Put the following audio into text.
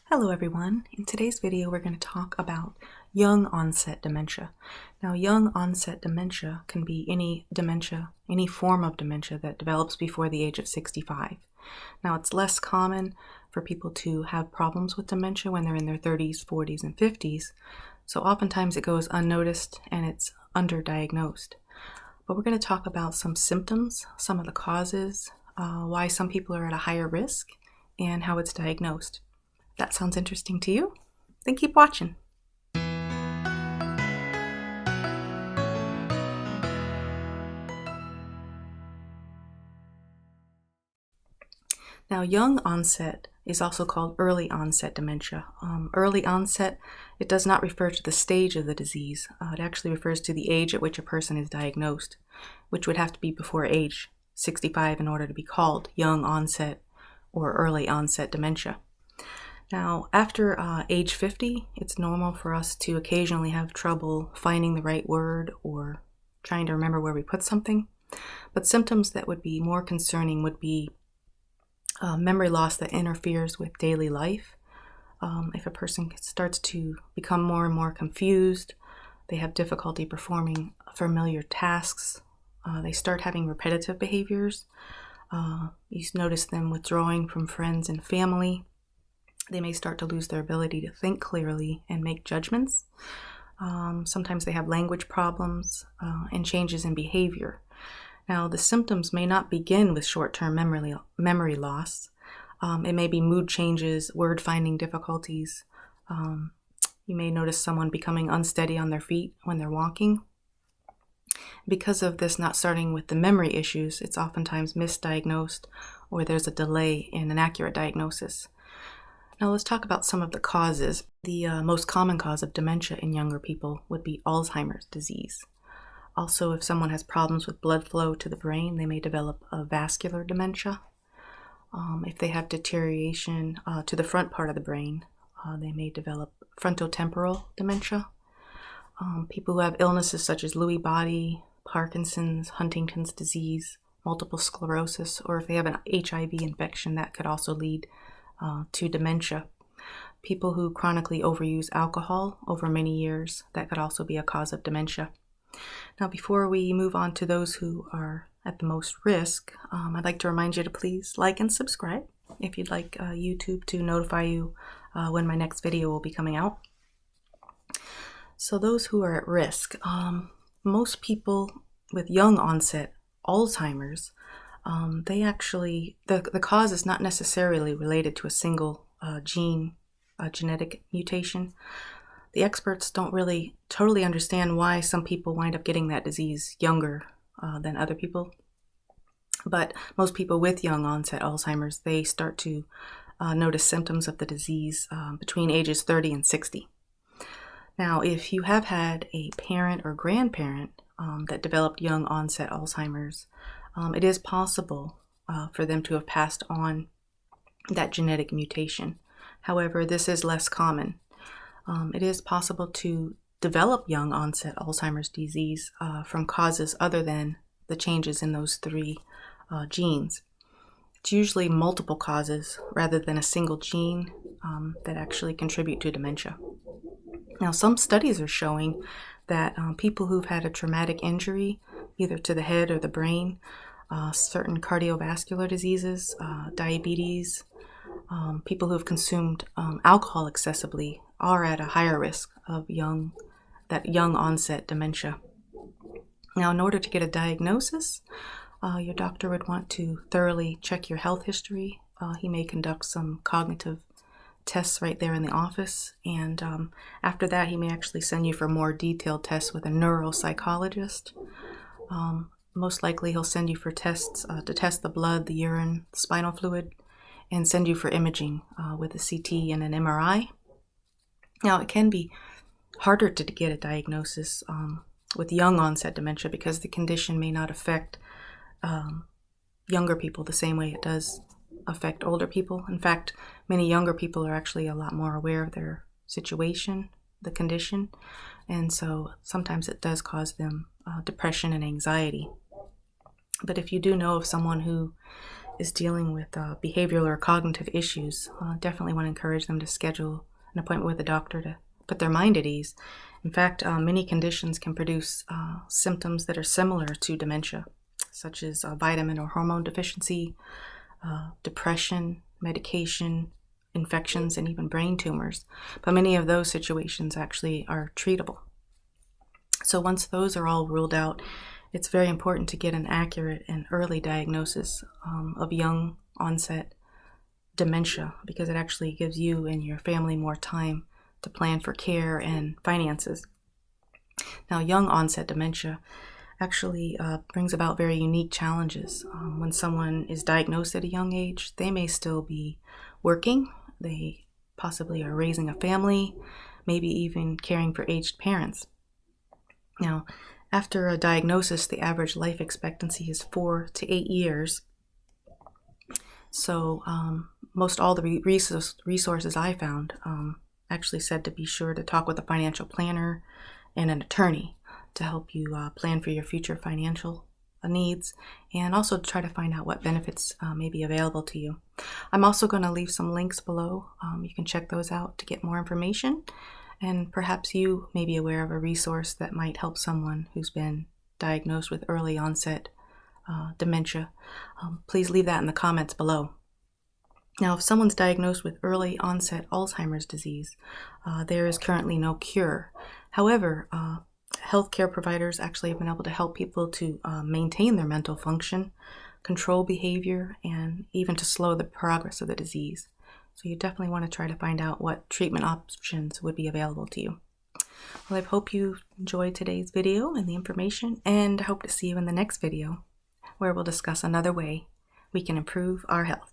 Hello everyone. In today's video we're going to talk about young onset dementia. Now young onset dementia can be any dementia, any form of dementia that develops before the age of 65. Now it's less common for people to have problems with dementia when they're in their 30s, 40s, and 50s. So oftentimes it goes unnoticed and it's underdiagnosed. But we're going to talk about some symptoms, some of the causes, why some people are at a higher risk, and how it's diagnosed. That sounds interesting to you? Then keep watching. Now, young onset is also called early onset dementia. Early onset, it does not refer to the stage of the disease. It actually refers to the age at which a person is diagnosed, which would have to be before age 65 in order to be called young onset or early onset dementia. Now, after age 50, it's normal for us to occasionally have trouble finding the right word or trying to remember where we put something. But symptoms that would be more concerning would be memory loss that interferes with daily life. If a person starts to become more and more confused, they have difficulty performing familiar tasks, they start having repetitive behaviors, you notice them withdrawing from friends and family. They may start to lose their ability to think clearly and make judgments. Sometimes they have language problems and changes in behavior. Now, the symptoms may not begin with short-term memory loss. It may be mood changes, word-finding difficulties. You may notice someone becoming unsteady on their feet when they're walking. Because of this not starting with the memory issues, it's oftentimes misdiagnosed or there's a delay in an accurate diagnosis. Now let's talk about some of the causes. The most common cause of dementia in younger people would be Alzheimer's disease. Also, if someone has problems with blood flow to the brain, they may develop a vascular dementia. If they have deterioration to the front part of the brain, they may develop frontotemporal dementia. People who have illnesses such as Lewy body, Parkinson's, Huntington's disease, multiple sclerosis, or if they have an HIV infection, that could also lead to dementia. People who chronically overuse alcohol over many years, that could also be a cause of dementia. Now, before we move on to those who are at the most risk, I'd like to remind you to please like and subscribe if you'd like YouTube to notify you when my next video will be coming out. So those who are at risk, most people with young onset Alzheimer's, they actually, the cause is not necessarily related to a single genetic mutation. The experts don't really totally understand why some people wind up getting that disease younger than other people. But most people with young onset Alzheimer's, they start to notice symptoms of the disease between ages 30 and 60. Now, if you have had a parent or grandparent that developed young onset Alzheimer's, it is possible for them to have passed on that genetic mutation. However, this is less common. It is possible to develop young onset Alzheimer's disease from causes other than the changes in those three genes. It's usually multiple causes rather than a single gene that actually contribute to dementia. Now, some studies are showing that people who've had a traumatic injury, either to the head or the brain, certain cardiovascular diseases, diabetes, people who've consumed alcohol excessively are at a higher risk of young onset dementia. Now, in order to get a diagnosis, your doctor would want to thoroughly check your health history. He may conduct some cognitive tests right there in the office, and after that he may actually send you for more detailed tests with a neuropsychologist. Most likely he'll send you for tests to test the blood, the urine, the spinal fluid, and send you for imaging with a CT and an MRI. Now, it can be harder to get a diagnosis with young onset dementia because the condition may not affect younger people the same way it does affect older people. In fact, many younger people are actually a lot more aware of their situation, the condition, and so sometimes it does cause them depression and anxiety. But if you do know of someone who is dealing with behavioral or cognitive issues, definitely want to encourage them to schedule an appointment with a doctor to put their mind at ease. In fact, many conditions can produce symptoms that are similar to dementia, such as vitamin or hormone deficiency, depression, medication, infections, and even brain tumors. But many of those situations actually are treatable. So once those are all ruled out, it's very important to get an accurate and early diagnosis of young onset dementia, because it actually gives you and your family more time to plan for care and finances. Now, young onset dementia actually brings about very unique challenges. When someone is diagnosed at a young age, they may still be working, they possibly are raising a family, maybe even caring for aged parents. Now, after a diagnosis, the average life expectancy is 4 to 8 years. So most all the resources I found actually said to be sure to talk with a financial planner and an attorney to help you plan for your future financial needs, and also try to find out what benefits may be available to you. I'm also going to leave some links below. You can check those out to get more information, and perhaps you may be aware of a resource that might help someone who's been diagnosed with early onset dementia. Please leave that in the comments below. Now, if someone's diagnosed with early onset Alzheimer's disease, there is currently no cure. However, healthcare providers actually have been able to help people to maintain their mental function, control behavior, and even to slow the progress of the disease. So you definitely want to try to find out what treatment options would be available to you. Well, I hope you enjoyed today's video and the information, and I hope to see you in the next video, where we'll discuss another way we can improve our health.